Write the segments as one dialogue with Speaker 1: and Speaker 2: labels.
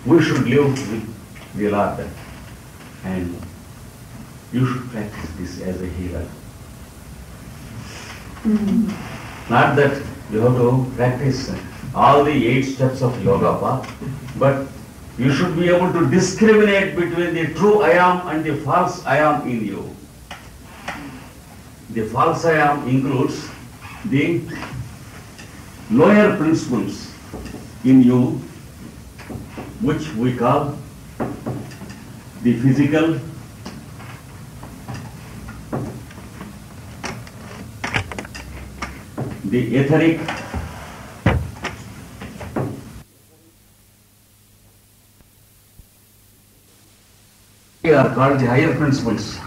Speaker 1: we should live with the Lord, and you should practice this as a healer. Not that you have to practice all the 8 steps of yoga path, but you should be able to discriminate between the true I am and the false I am in you. The false I am includes the lower principles in you, which we call the physical, the etheric, they are called the higher principles.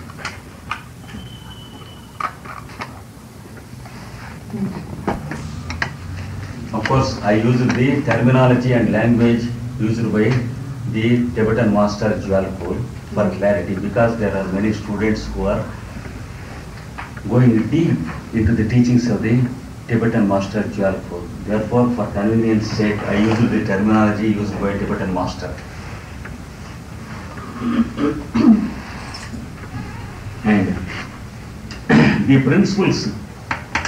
Speaker 1: Of course, I use the terminology and language used by the Tibetan master Jwalpur for clarity, because there are many students who are going deep into the teachings of the Tibetan master Jwalpur. Therefore, for convenience sake, I use the terminology used by Tibetan master. And the principles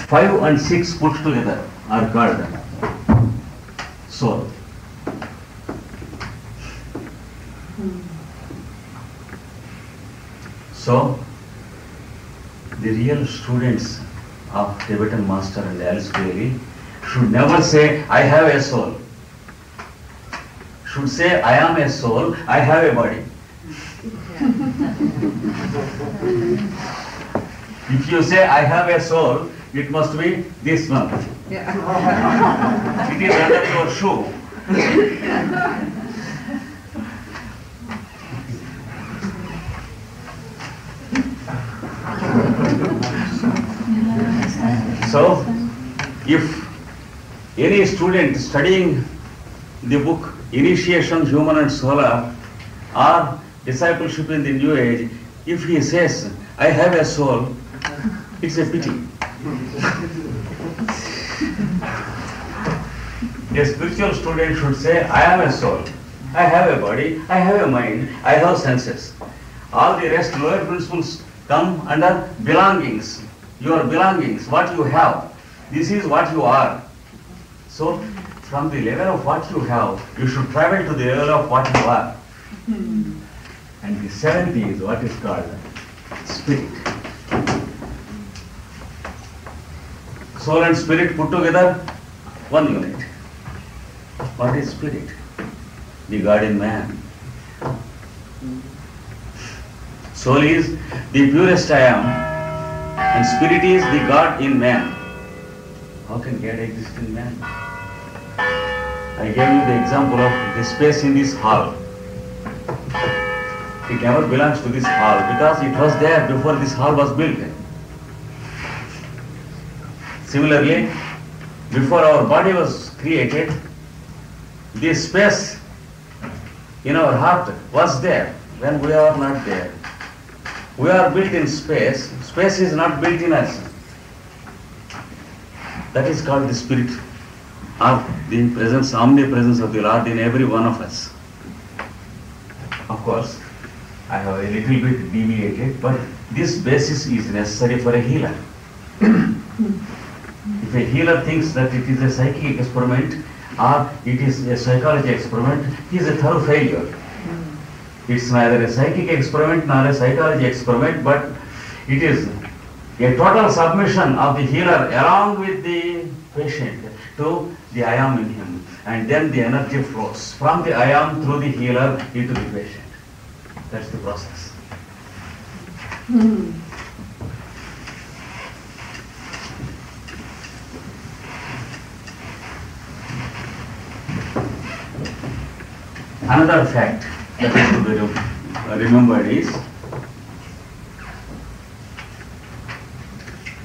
Speaker 1: 5 and 6 put together are called soul. So, the real students of Tibetan master and Alice Bailey should never say, I have a soul. Should say, I am a soul, I have a body. If you say, I have a soul, it must be this one. It is under your shoe. So, if any student studying the book Initiation, Human and Solar, or Discipleship in the New Age, if he says, I have a soul, it's a pity. A spiritual student should say, I am a soul, I have a body, I have a mind, I have senses. All the rest lower principles come under belongings. Your belongings, what you have, this is what you are. So, from the level of what you have, you should travel to the level of what you are. And the 7th is what is called spirit. Soul and spirit put together, one unit. What is spirit? The God in man. Soul is the purest I am, and spirit is the God in man. How can God exist in man? I gave you the example of the space in this hall. It never belongs to this hall because it was there before this hall was built. Similarly, before our body was created, the space in our heart was there when we are not there. We are built in space. Space is not built in us. That is called the spirit of the presence, omnipresence of the Lord in every one of us. Of course, I have a little bit deviated, but this basis is necessary for a healer. If a healer thinks that it is a psychic experiment or it is a psychology experiment, he is a thorough failure. It's neither a psychic experiment nor a psychology experiment, but it is a total submission of the healer along with the patient to the I am in him. And then the energy flows from the I am through the healer into the patient. That's the process. Another fact that is to be remembered is,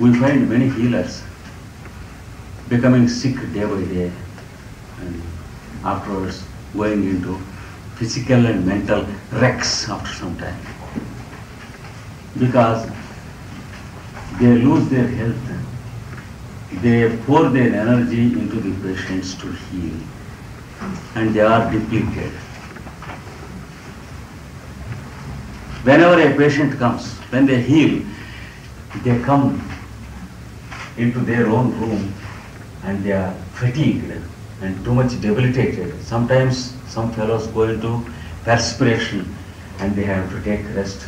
Speaker 1: we find many healers becoming sick day by day and afterwards going into physical and mental wrecks after some time, because they lose their health, they pour their energy into the patients to heal, and they are depleted. Whenever a patient comes, when they heal, they come into their own room and they are fatigued and too much debilitated. Sometimes some fellows go into perspiration and they have to take rest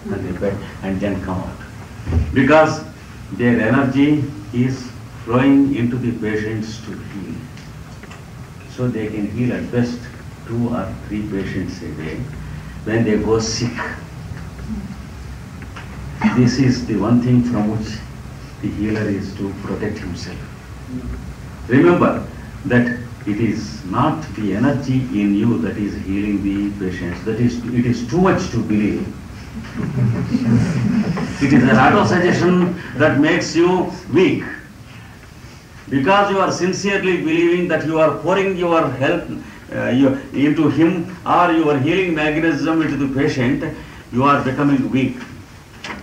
Speaker 1: and then come out. Because their energy is flowing into the patients to heal. So they can heal at best 2 or 3 patients a day. When they go sick, this is the one thing from which the healer is to protect himself. Remember that it is not the energy in you that is healing the patients. It is too much to believe. It is an auto-suggestion that makes you weak. Because you are sincerely believing that you are pouring your help into him or your healing mechanism into the patient, you are becoming weak.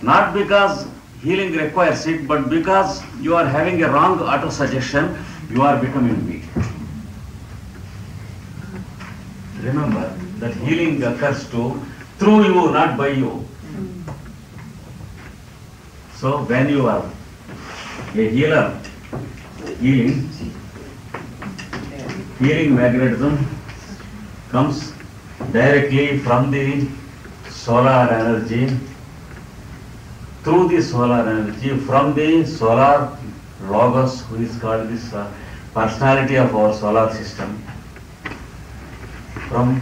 Speaker 1: Not because healing requires it, but because you are having a wrong auto-suggestion, you are becoming weak. Remember that healing occurs through you, not by you. So when you are a healer, healing mechanism comes directly from the solar energy, through the solar energy, from the solar logos, who is called this personality of our solar system, from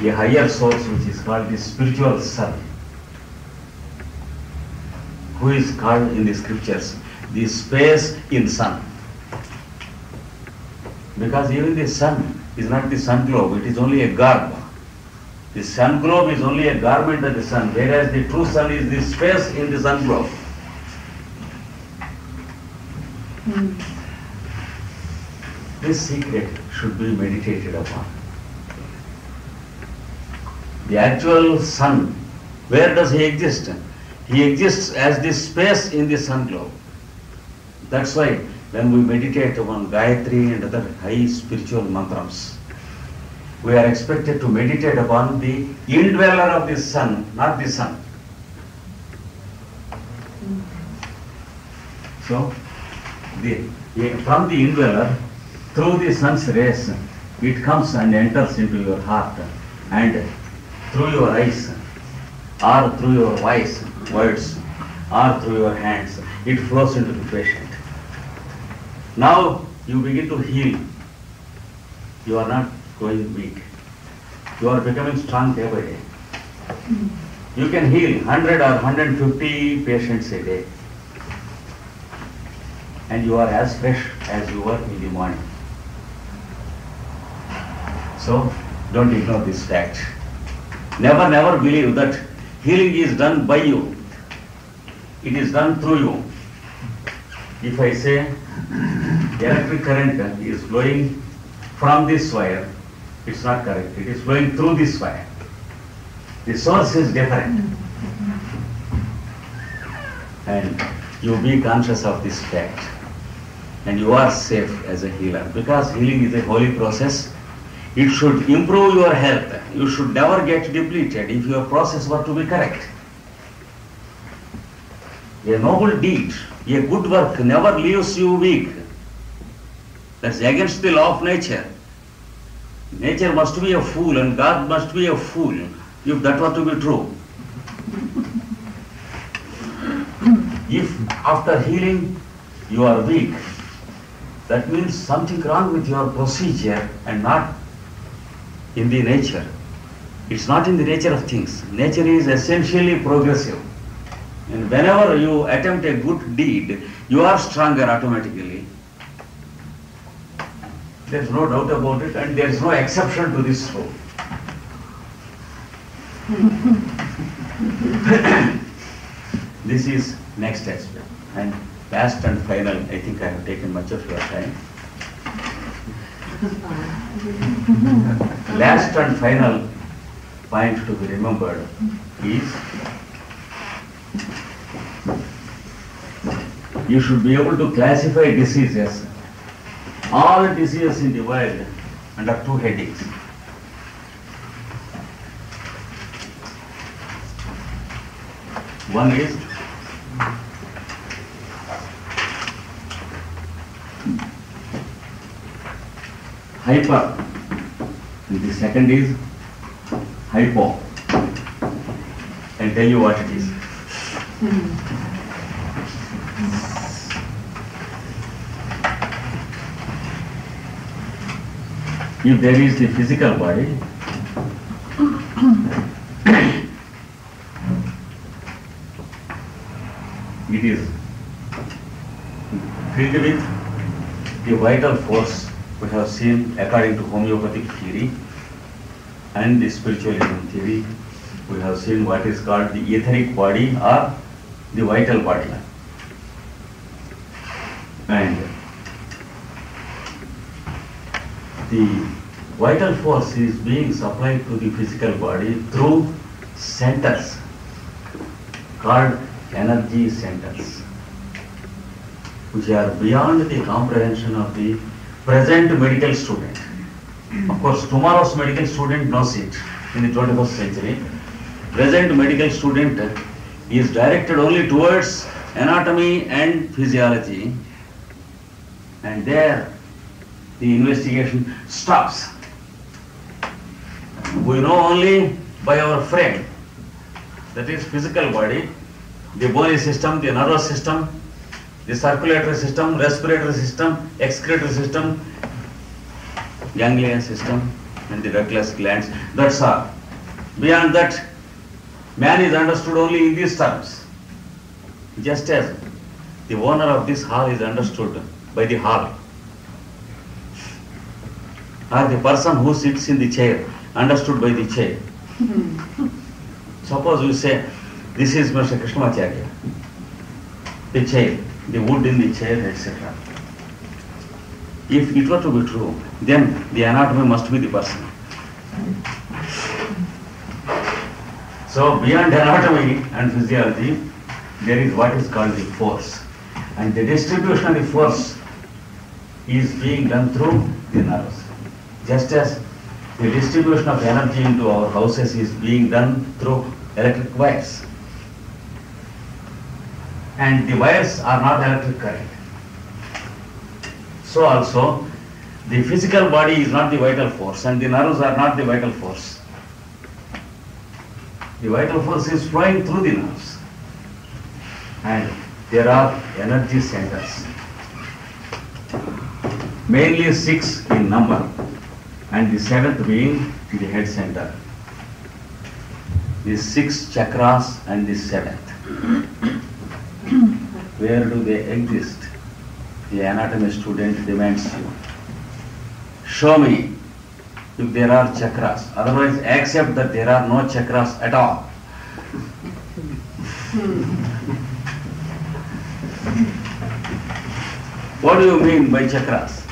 Speaker 1: a higher source which is called the spiritual sun, who is called in the scriptures the space in sun. Because even the sun is not the sun globe, it is only a garb. The sun globe is only a garment of the sun, whereas the true sun is the space in the sun globe. This secret should be meditated upon. The actual sun, where does he exist? He exists as the space in the sun globe. That's why when we meditate upon Gayatri and other high spiritual mantras, we are expected to meditate upon the indweller of the sun, not the sun. So, from the indweller, through the sun's rays, it comes and enters into your heart, and through your eyes, or through your words, or through your hands, it flows into the patient. Now you begin to heal. You are not going weak. You are becoming strong day by day. You can heal 100 or 150 patients a day. And you are as fresh as you were in the morning. So don't ignore this fact. Never believe that healing is done by you. It is done through you. If I say electric current is flowing from this wire, it's not correct. It is flowing through this wire. The source is different. And you be conscious of this fact. And you are safe as a healer. Because healing is a holy process. It should improve your health. You should never get depleted if your process were to be correct. A noble deed, a good work never leaves you weak. That's against the law of nature. Nature must be a fool and God must be a fool if that were to be true. If after healing you are weak, that means something wrong with your procedure and not in the nature. It's not in the nature of things. Nature is essentially progressive. And whenever you attempt a good deed, you are stronger automatically. There is no doubt about it, and there is no exception to this rule. This is next aspect. And last and final, I think I have taken much of your time. Last and final point to be remembered is you should be able to classify diseases, all diseases in the world, under two headings. One is hyper, and the second is hypo. I'll tell you what it is. If there is the physical body, it is filled with the vital force we have seen according to homeopathic theory and the spiritualism theory. We have seen what is called the etheric body or the vital body. And the vital force is being supplied to the physical body through centers called energy centers, which are beyond the comprehension of the present medical student. Of course, tomorrow's medical student knows it in the 21st century. Present medical student is directed only towards anatomy and physiology, and there the investigation stops. We know only by our frame, that is physical body, the bony system, the nervous system, the circulatory system, respiratory system, excretory system, ganglion system, and the ductless glands. That's all. Beyond that, man is understood only in these terms. Just as the owner of this hall is understood by the hall, or the person who sits in the chair understood by the chair. Suppose you say, this is Mr. Krishnamacharya, the chair, the wood in the chair, etc. If it were to be true, then the anatomy must be the person. So beyond anatomy and physiology, there is what is called the force. And the distribution of the force is being done through the nerves. Just as the distribution of energy into our houses is being done through electric wires. And the wires are not electric current. So also, the physical body is not the vital force and the nerves are not the vital force. The vital force is flowing through the nerves. And there are energy centers, mainly 6 in number, and the 7th being the head center. The 6 chakras and the 7th. Where do they exist? The anatomy student demands you. Show me if there are chakras. Otherwise, accept that there are no chakras at all. What do you mean by chakras?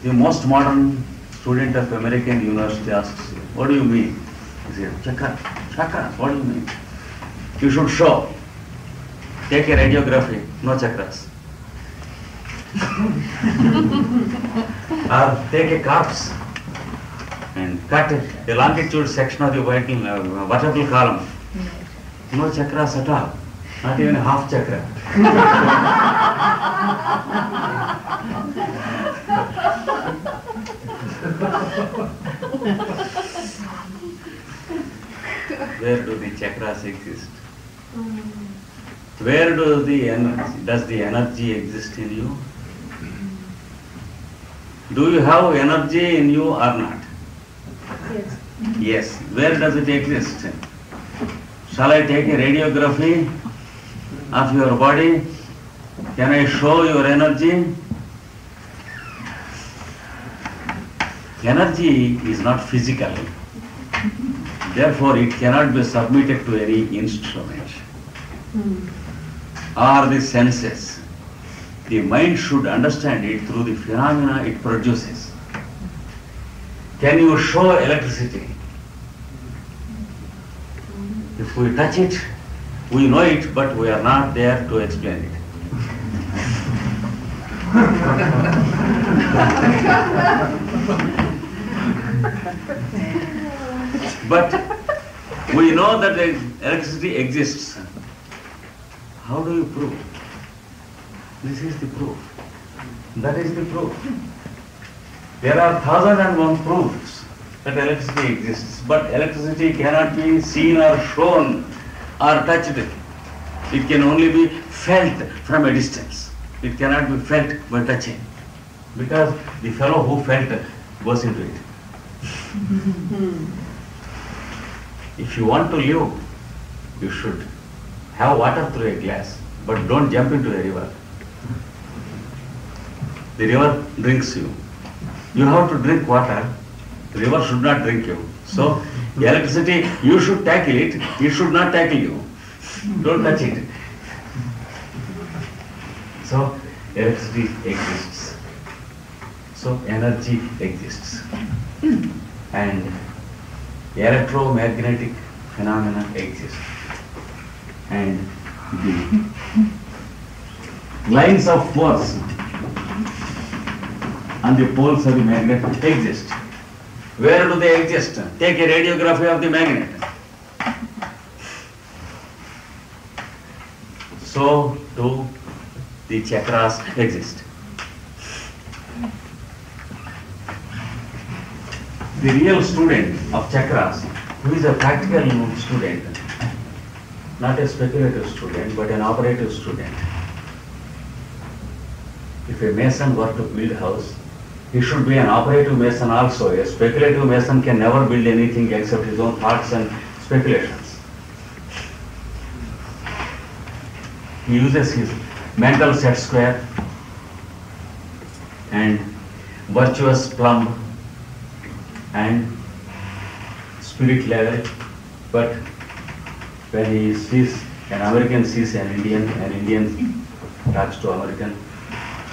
Speaker 1: The most modern student of American university asks you, what do you mean? He says, chakras, what do you mean? You should show. Take a radiography, no chakras. Or take a corpse and cut a longitude section of the vertebral column. No chakras at all, not even a half chakra. Where do the chakras exist? Where does the energy exist in you? Do you have energy in you or not?
Speaker 2: Yes.
Speaker 1: Yes. Where does it exist? Shall I take a radiography of your body? Can I show your energy? Energy is not physical. Therefore, it cannot be submitted to any instrument or the senses. The mind should understand it through the phenomena it produces. Can you show electricity? If we touch it, we know it, but we are not there to explain it. But we know that the electricity exists. How do you prove? This is the proof. That is the proof. There are 1,001 proofs that electricity exists, but electricity cannot be seen or shown or touched. It can only be felt from a distance. It cannot be felt by touching, because the fellow who felt goes into it. If you want to live, you should have water through a glass, but don't jump into a river. The river drinks you. You have to drink water. The river should not drink you. So, electricity, you should tackle it. It should not tackle you. Don't touch it. So, electricity exists. So, energy exists. And electromagnetic phenomena exist. And the lines of force on the poles of the magnet exist. Where do they exist? Take a radiography of the magnet. So do the chakras exist. The real student of chakras, who is a practical student, not a speculative student, but an operative student. If a mason were to build a house, he should be an operative mason also. A speculative mason can never build anything except his own thoughts and speculations. He uses his mental set square and virtuous plumb and spirit level, but when he sees an American sees an Indian talks to American,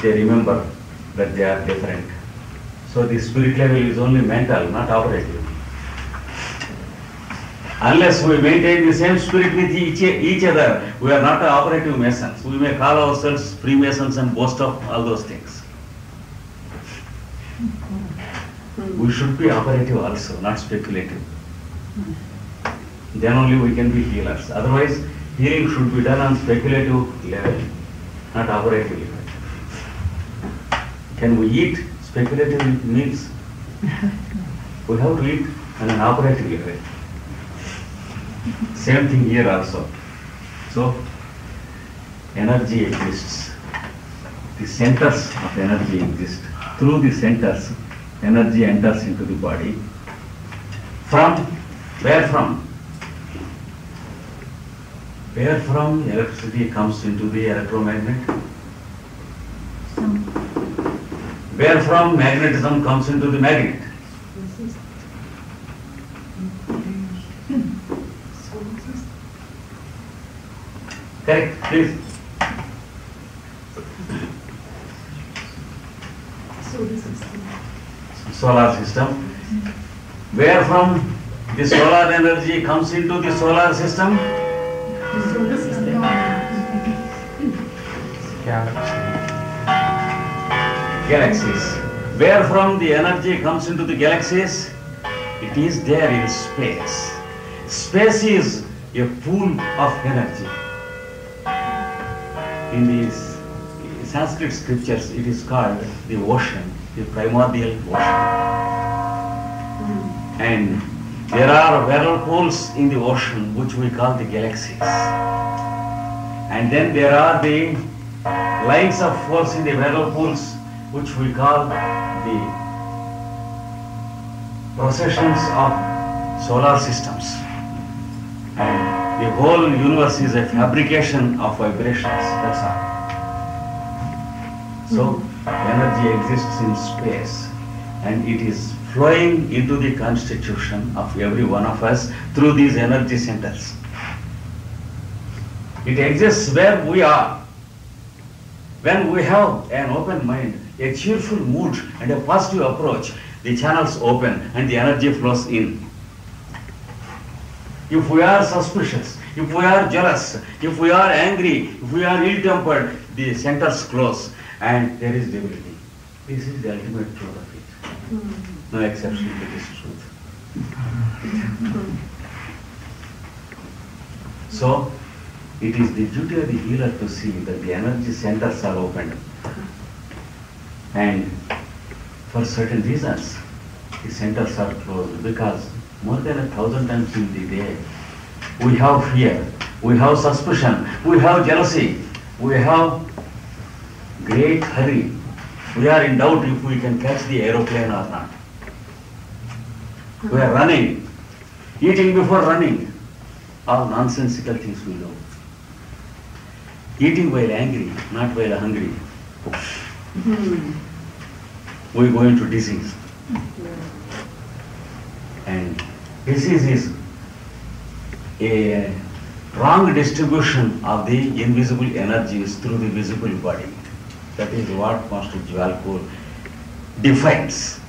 Speaker 1: they remember that they are different. So the spirit level is only mental, not operative. Unless we maintain the same spirit with each other, we are not operative masons. We may call ourselves Freemasons and boast of all those things. We should be operative also, not speculative. Then only we can be healers. Otherwise, healing should be done on speculative level, not operative level. Can we eat speculative meals? We have to eat on an operative level. Same thing here also. So, energy exists. The centers of energy exist. Through the centers, energy enters into the body. From? Where from? Where from electricity comes into the electromagnet? Where from magnetism comes into the magnet? Correct, please. Solar system. Where from the solar energy comes into the solar system? Galaxies. Where from the energy comes into the galaxies? It is there in space. Space is a pool of energy. In these Sanskrit scriptures, it is called the ocean, the primordial ocean. And there are whirlpools in the ocean which we call the galaxies. And then there are the lines of force in the whirlpools which we call the processions of solar systems. And the whole universe is a fabrication of vibrations, that's all. So, energy exists in space and it is flowing into the constitution of every one of us through these energy centers. It exists where we are. When we have an open mind, a cheerful mood and a positive approach, the channels open and the energy flows in. If we are suspicious, if we are jealous, if we are angry, if we are ill-tempered, the centers close and there is debility. This is the ultimate truth of it. No exception to this truth. So, It is the duty of the healer to see that the energy centers are opened. And for certain reasons, the centers are closed because more than 1,000 times in the day, we have fear, we have suspicion, we have jealousy, we have great hurry. We are in doubt if we can catch the aeroplane or not. We are running, eating before running, all nonsensical things we do. Eating while angry, not while hungry. We go into disease. And disease is a wrong distribution of the invisible energies through the visible body. That is what Master Jwalpur defines.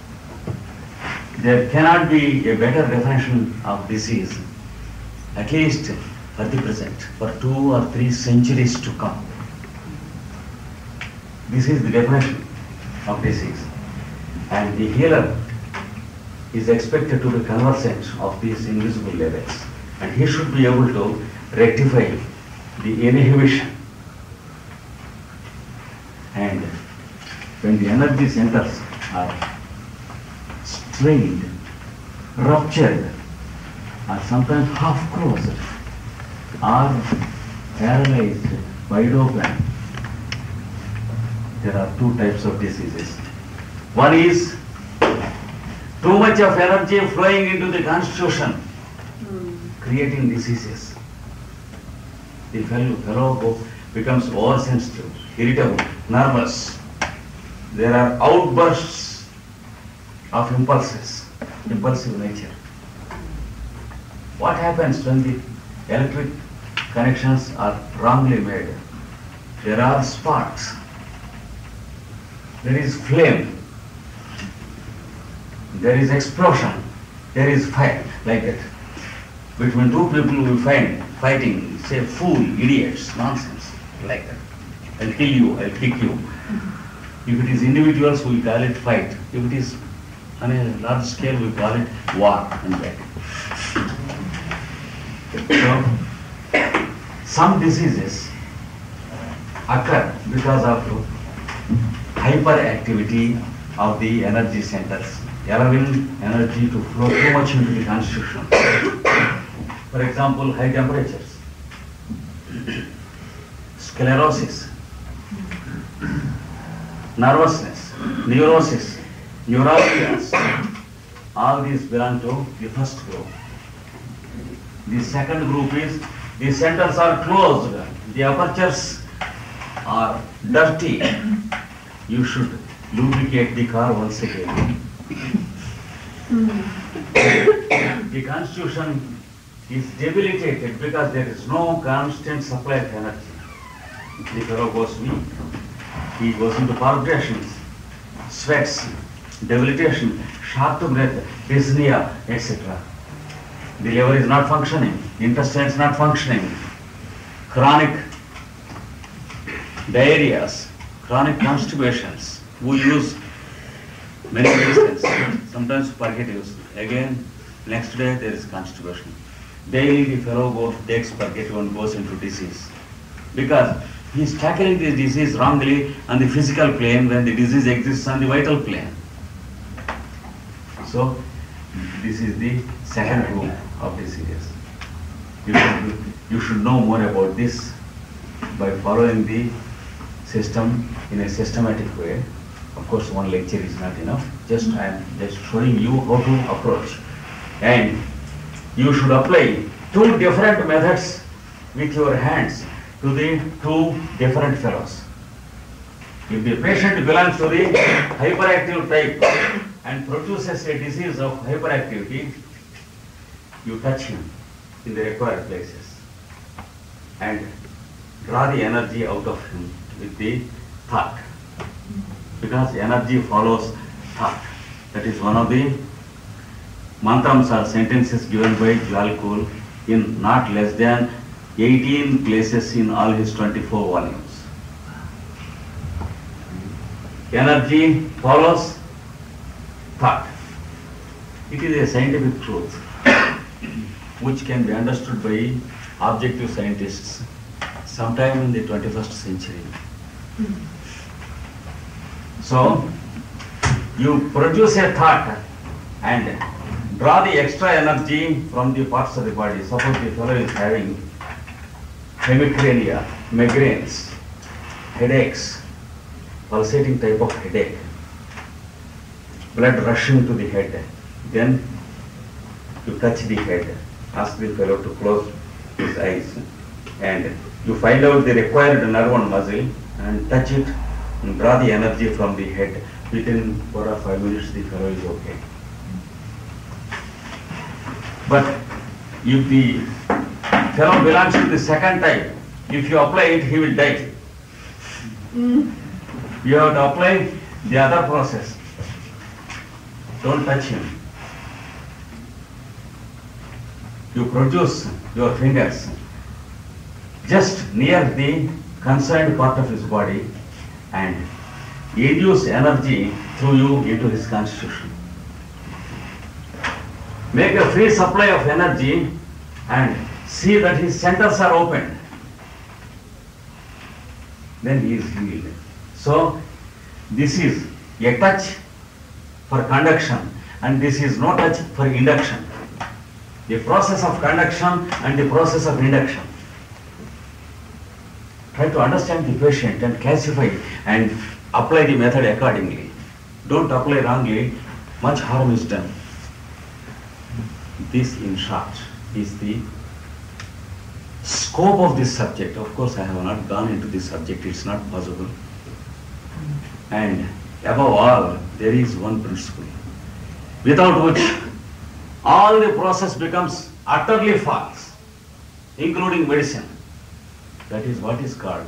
Speaker 1: There cannot be a better definition of disease, at least for the present, for 2 or 3 centuries to come. This is the definition of disease. And the healer is expected to be conversant of these invisible levels. And he should be able to rectify the inhibition. And when the energy centers are strained, ruptured, or sometimes half closed, or paralyzed, wide open, there are 2 types of diseases. One is too much of energy flowing into the constitution, creating diseases. The fellow becomes oversensitive, irritable, nervous. There are outbursts of impulses, impulsive nature. What happens when the electric connections are wrongly made? There are sparks. There is flame. There is explosion. There is fire, like that. Between 2 people we find fighting, say fool, idiots, nonsense, like that. I'll kill you, I'll kick you. If it is individuals, we call it fight. If it is on a large scale, we call it war and that. So, some diseases occur because of hyperactivity of the energy centers, allowing energy to flow too much into the constitution. For example, high temperatures, sclerosis, nervousness, neurosis, neuralgias, all these belong to the first group. The second group is the centers are closed, the apertures are dirty. You should lubricate the car once again. The constitution is debilitated because there is no constant supply of energy. The fellow goes weak. He goes into palpitations, sweats, debilitation, short breath, dyspnea, etc. The liver is not functioning, intestine is not functioning, chronic diarrheas, chronic constipations. We use many medicines, sometimes purgatives. Again, next day there is constipation. Daily the fellow takes purgative and goes into disease. Because he is tackling the disease wrongly on the physical plane when the disease exists on the vital plane. So, this is the second group of diseases. You should know more about this by following the system in a systematic way. Of course, one lecture is not enough. I am just showing you how to approach. And you should apply 2 different methods with your hands to the 2 different fellows. If the patient belongs to the hyperactive type and produces a disease of hyperactivity, you touch him in the required places and draw the energy out of him with the thought. Because energy follows thought. That is one of the mantrams or sentences given by Jwalpur in not less than 18 places in all his 24 volumes. Energy follows thought. It is a scientific truth which can be understood by objective scientists sometime in the 21st century. So, you produce a thought and draw the extra energy from the parts of the body. Suppose the fellow is having hemicrania, migraines, headaches, pulsating type of headache, blood rushing to the head. Then you touch the head, ask the fellow to close his eyes, and you find out the required nerve and muscle and touch it and draw the energy from the head. Within 4 or 5 minutes the fellow is okay. But if the fellow belongs to the second type, if you apply it, he will die. You have to apply the other process. Don't touch him. You produce your fingers just near the concerned part of his body and induce energy through you into his constitution. Make a free supply of energy and see that his centers are opened. Then he is healed. So this is a touch for conduction and this is no touch for induction. The process of conduction and the process of induction. Try to understand the patient and classify and apply the method accordingly. Don't apply wrongly, much harm is done. This in short is the scope of this subject. Of course I have not gone into this subject, it's not possible. And above all, there is one principle, without which all the process becomes utterly false, including medicine. That is what is called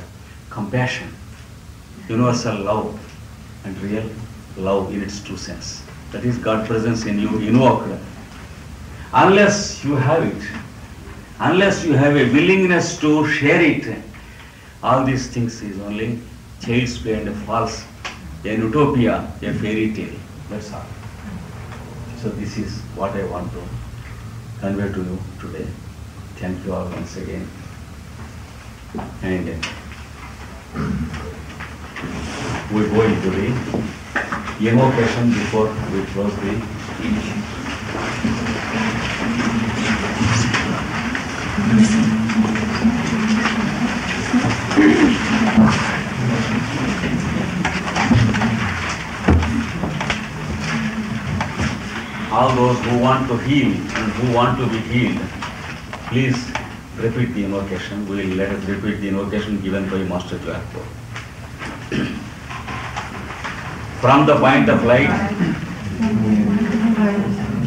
Speaker 1: compassion, universal love and real love in its true sense. That is God's presence in you invoked. Unless you have it, unless you have a willingness to share it, all these things is only child's play and a false, an utopia, a fairy tale. That's all. So this is what I want to convey to you today. Thank you all once again. And we go into the invocation before we close the teaching. All those who want to heal and who want to be healed, please repeat the invocation. We will let us repeat the invocation given by Master Jayapur. From the point of light,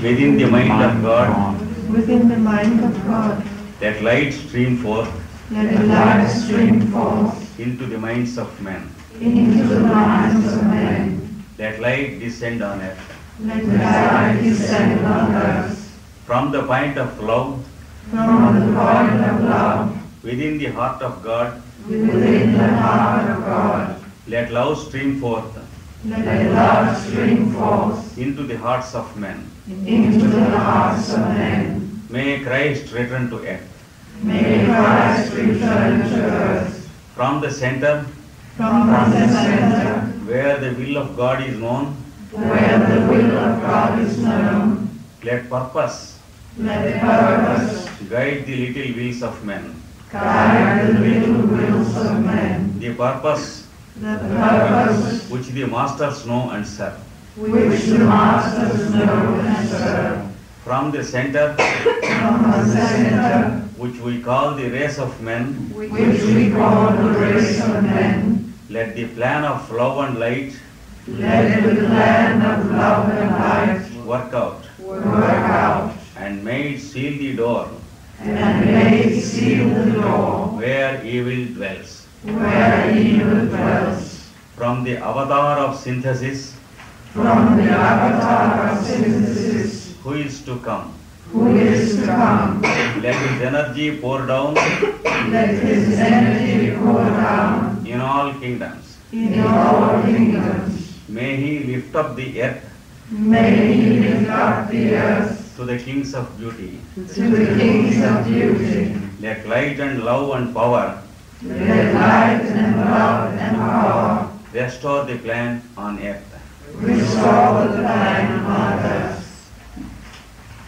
Speaker 1: within the mind of God,
Speaker 2: within the mind of God,
Speaker 1: that light stream forth
Speaker 2: let light stream forth
Speaker 1: into the minds of men.
Speaker 2: into the minds of men.
Speaker 1: Let light descend on earth.
Speaker 2: Let light descend on earth.
Speaker 1: From the point of love,
Speaker 2: From the point of love,
Speaker 1: within the heart of God,
Speaker 2: within the heart of God,
Speaker 1: let love stream forth
Speaker 2: let love stream forth
Speaker 1: into the hearts of men.
Speaker 2: into the hearts of men.
Speaker 1: May Christ return to earth.
Speaker 2: May Christ return to earth.
Speaker 1: From the center,
Speaker 2: From the center,
Speaker 1: where the will of God is known,
Speaker 2: where the will of God is known,
Speaker 1: let purpose
Speaker 2: let purpose
Speaker 1: guide the little wills of men.
Speaker 2: guide the little wills of men.
Speaker 1: The purpose
Speaker 2: The purpose
Speaker 1: which the masters know and serve.
Speaker 2: which the masters know and serve.
Speaker 1: From the center,
Speaker 2: From the center,
Speaker 1: which we call the race of men,
Speaker 2: which we call the race of men,
Speaker 1: let the plan of love and light
Speaker 2: let the plan of love and light
Speaker 1: work out,
Speaker 2: work out,
Speaker 1: and may it seal the door
Speaker 2: and may it seal the door
Speaker 1: where evil dwells.
Speaker 2: where evil dwells.
Speaker 1: From the avatar of synthesis,
Speaker 2: From the avatar of synthesis,
Speaker 1: who is to come,
Speaker 2: who is to come,
Speaker 1: let his energy pour down
Speaker 2: let his energy pour down
Speaker 1: in all kingdoms.
Speaker 2: in all kingdoms.
Speaker 1: May he lift up the earth
Speaker 2: May he lift up the earth
Speaker 1: to the kings of beauty.
Speaker 2: to the kings of beauty.
Speaker 1: Let light and love and power
Speaker 2: With light and love and power.
Speaker 1: Restore the plan on earth.
Speaker 2: Restore the plan on earth.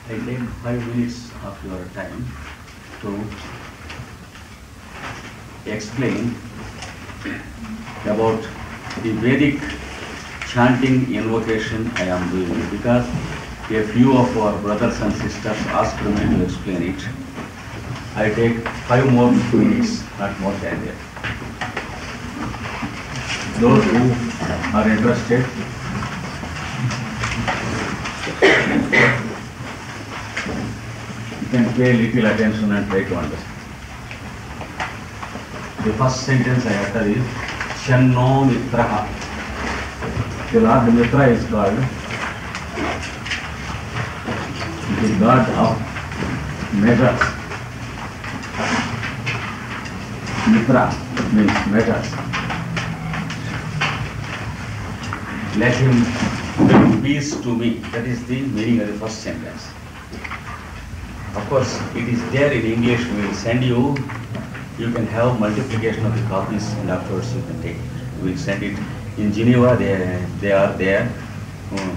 Speaker 1: I take 5 minutes of your time to explain about the Vedic chanting invocation I am doing, because a few of our brothers and sisters asked me to explain it. I take 5 more minutes, not more than that. Those who are interested, you can pay little attention and try to understand. The first sentence I utter is Shanno Mitraha. The Lord Mitra is called the god of measures. Mitra means measures. Let him bring peace to me. That is the meaning of the first sentence. Of course, it is there in English. We will send you. You can have multiplication of the copies, and afterwards you can take it. We will send it in Geneva. They are there.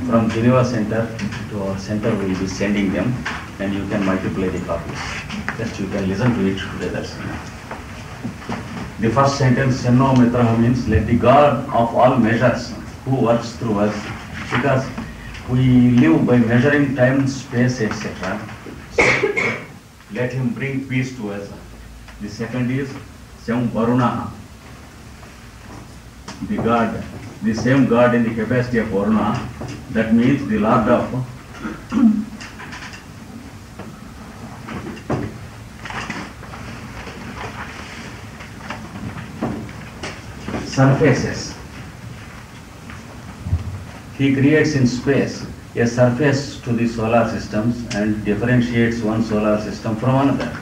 Speaker 1: From Geneva Center to our center, we will be sending them, and you can multiply the copies. Just you can listen to it together. The first sentence, Shanno Mitraha, means let the God of all measures who works through us, because we live by measuring time, space, etc. So, let him bring peace to us. The second is Sam Varuna, the God, the same God in the capacity of Varuna. That means the Lord of surfaces. He creates in space a surface to the solar systems and differentiates one solar system from another.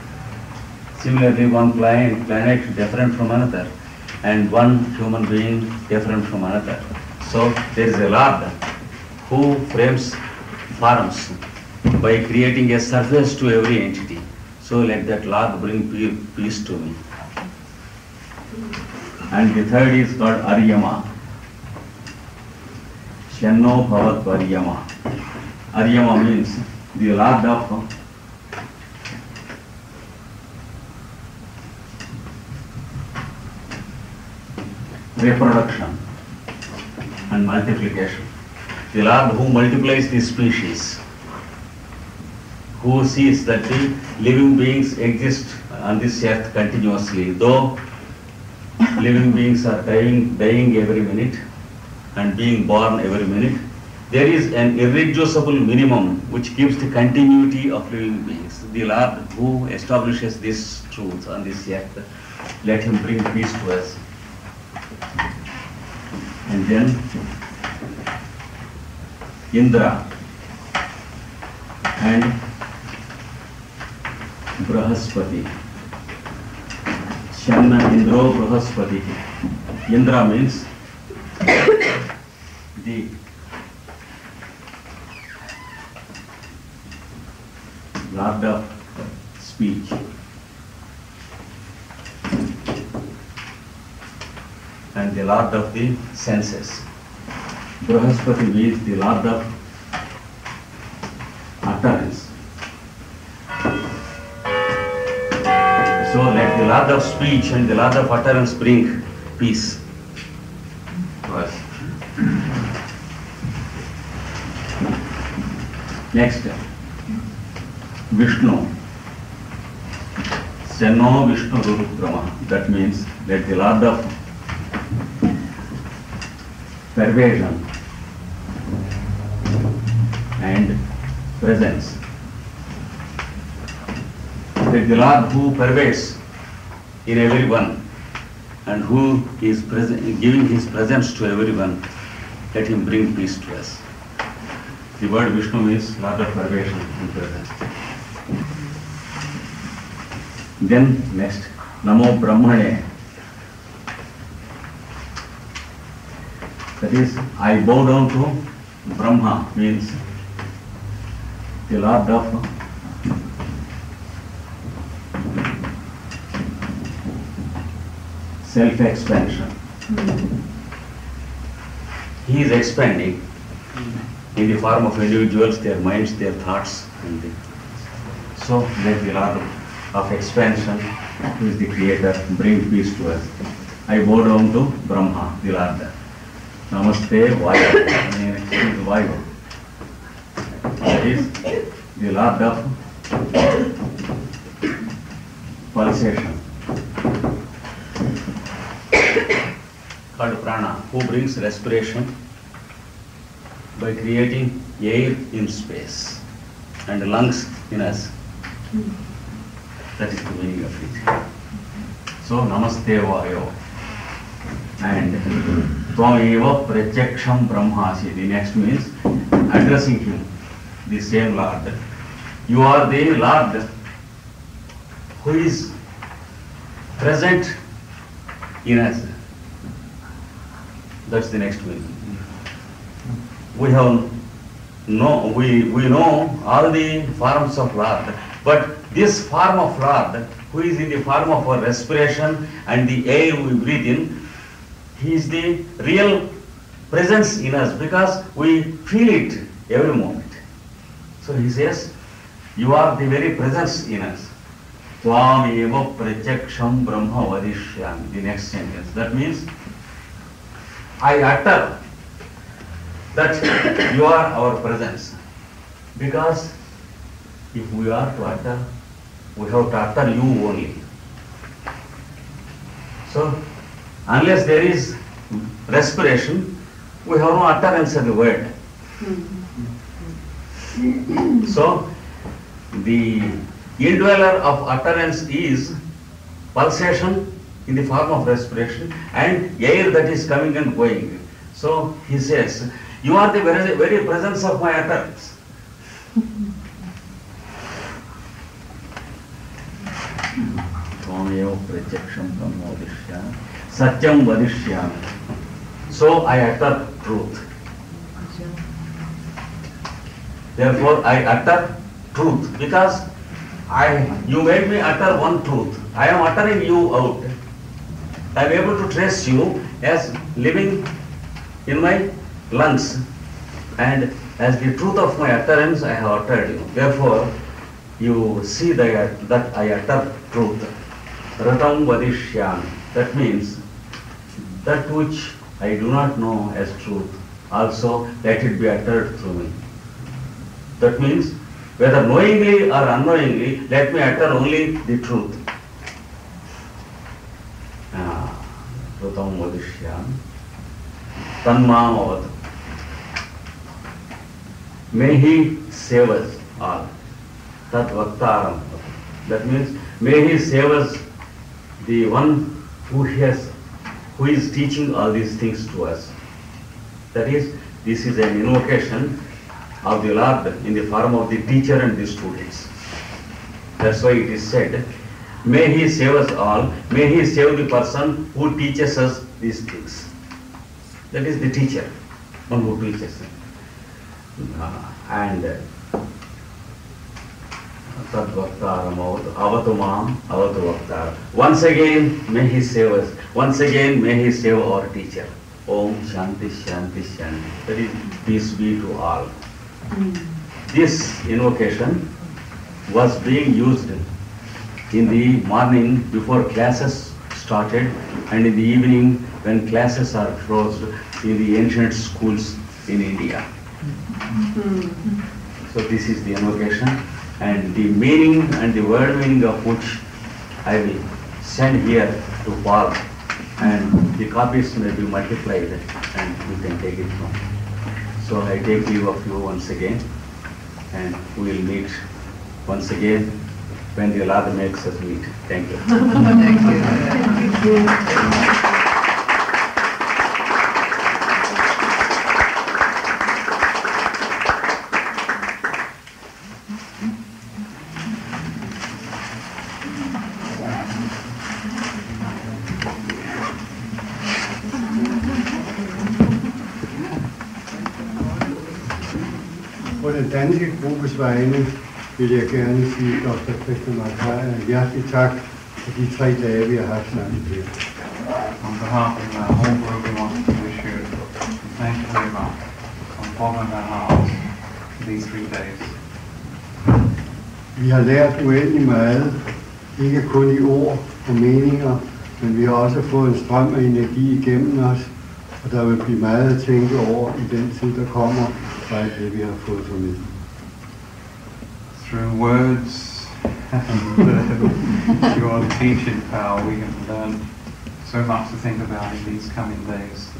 Speaker 1: Similarly, one planet different from another, and one human being different from another. So there is a Lord who frames forms by creating a surface to every entity. So let that Lord bring peace to me. And the third is called Aryama. Shanno Bhavat Aryama. Aryama means the Lord of reproduction and multiplication. The Lord who multiplies the species, who sees that the living beings exist on this earth continuously, though living beings are dying every minute and being born every minute. There is an irreducible minimum which keeps the continuity of living beings. The Lord who establishes this truth on this earth, let him bring peace to us. And then Indra and Brahaspati. Shanna Indro Brahaspati. Indra means the Lord of speech. And the Lord of the senses. Brahaspati means the Lord of utterance. So let the Lord of speech and the Lord of utterance bring peace to us. Next, Vishnu. Seno Vishnu Rudrama. That means let the Lord of pervasion and presence. Let the Lord who pervades in everyone and who is present, giving his presence to everyone, let him bring peace to us. The word Vishnu means Lord of pervasion and presence. Then next, Namo Brahmane. That is, I bow down to Brahma, means the Lord of self-expansion. He is expanding in the form of individuals, their minds, their thoughts. So let the Lord of expansion, who is the creator, bring peace to us. I bow down to Brahma, the Lord. Namaste Vayu. Next is Vayu. That is the Lord of pulsation. Called Prana, who brings respiration by creating air in space and lungs in us. That is the meaning of it. So, Namaste Vayo. And Tvameva Pratyaksham Brahmasi. The next means addressing him, the same Lord. You are the Lord who is present in us. That's the next meaning. We know all the forms of Lord, but this form of Lord, who is in the form of our respiration and the air we breathe in, he is the real presence in us because we feel it every moment. So he says, you are the very presence in us. Tvameva pratyaksham brahma vadishyami. The next sentence. That means, I utter that you are our presence. Because if we are to utter, we have to utter you only. So, unless there is respiration, we have no utterance of the word. So, the indweller of utterance is pulsation in the form of respiration and air that is coming and going. So, he says, you are the very presence of my utterance. Satyam vadishyami. So I utter truth. Therefore I utter truth because you made me utter one truth. I am uttering you out. I am able to trace you as living in my lungs, and as the truth of my utterance I have uttered you. Therefore you see that I utter truth. Ratam vadishyami. That means that which I do not know as truth, also let it be uttered through me. That means whether knowingly or unknowingly, let me utter only the truth. Ratam vadishyami. Tanmam avatu. May he save us all. Tat vaktaram. That means may he save us, the one who is teaching all these things to us. That is, this is an invocation of the Lord in the form of the teacher and the students. That's why it is said, may he save us all, may he save the person who teaches us these things. That is the teacher, one who teaches. And once again, may he save us. Once again, may he save our teacher. Om Shanti Shanti Shanti. That is, peace be to all. This invocation was being used in the morning before classes started and in the evening when classes are closed in the ancient schools in India. So this is the invocation, and the meaning and the word meaning of which I will send here to Paul, and the copies may be multiplied and we can take it from. So I take leave of you once again, and we will meet once again when the Lord makes us meet. Thank you.
Speaker 2: Thank you.
Speaker 3: På den danske gruppes vegne vil jeg gerne sige Dr. Krishnamacharya hjertelig tak for de 3 dage, vi har haft sammen her.
Speaker 4: behalf of our whole group, we wanted to wish you thank you very much from the bottom of our hearts for these 3 days.
Speaker 3: Vi har lært uendelig meget, ikke kun i ord og meninger, men vi har også fået en strøm af energi igennem os, og der vil blive meget at tænke over i den tid, der kommer, fra alt det, vi har fået formidlet.
Speaker 4: Through words and your teaching power, we have learned so much to think about in these coming days.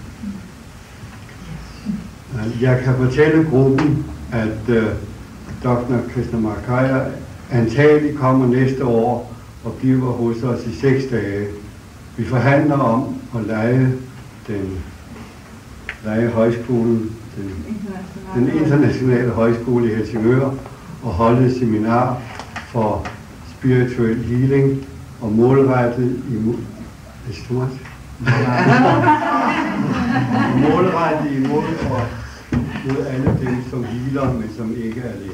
Speaker 3: Jeg kan fortælle gruppen, at Dr. Krishnamacharya antagelig kommer næste år og bliver hos os i 6 dage. Vi forhandler om at leje højskolen, den internationale højskole i Helsingør, og holde et seminar for spiritual healing og målrettet imod mod alle dem, som healer, men som ikke er læger.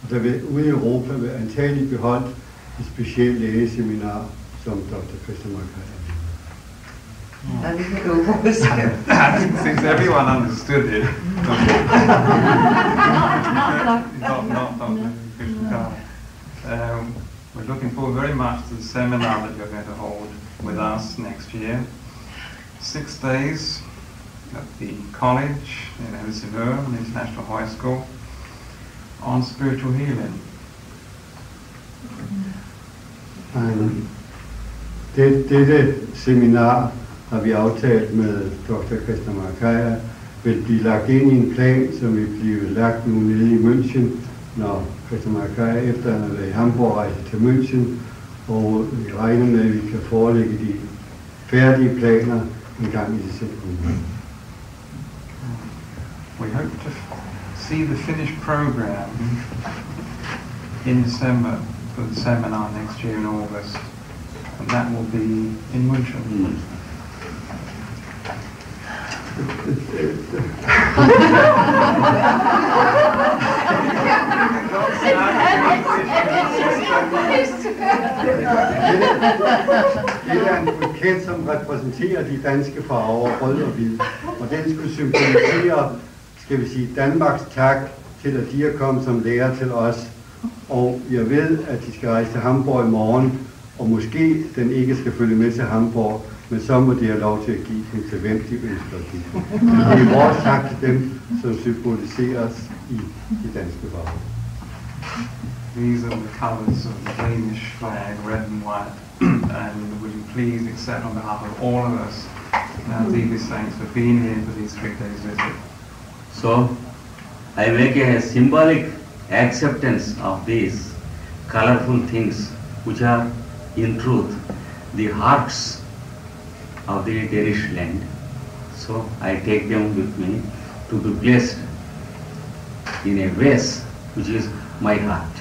Speaker 3: Og der vil ude i Europa vil antagelig beholdt et specielt lægeseminar, som Dr. Krishnamacharya.
Speaker 4: Since everyone understood it, not Dr. Krishnamacharya. We're looking forward very much to the seminar that you're going to hold with us next year. 6 days at the college in Helsingør, an international high school, on spiritual healing.
Speaker 3: Dette seminar har vi aftalt med Dr. Krishnamacharya vil blive lagt ind i en plan, som vil blive lagt nu nede i München, når Krishnamacharya efter han har været i Hamburg rejser til München, og vi regner med, at vi kan forelægge de færdige planer en gang i december.
Speaker 4: We hope to see the finished program in December for the seminar next year in August, and that will be in München.
Speaker 3: Det er en buket, som repræsenterer de danske farver, rød og hvid, og den skulle symbolisere, skal vi sige, Danmarks tak til, at de er kommet som lærer til os. Og jeg ved, at de skal rejse til Hamburg i morgen, og måske den ikke skal følge med til Hamburg, men så må de have lov til at give den til hvem de ønsker at give. Det er vores tak til dem, som symboliseres i de danske farver.
Speaker 4: These are the colours of the Danish flag, red and white, and would you please accept on behalf of all of us our deepest thanks for being here for these 3 days visit.
Speaker 1: So, I make a symbolic acceptance of these colorful things, which are in truth the hearts of the Danish land. So I take them with me to be blessed in a vase which is my heart.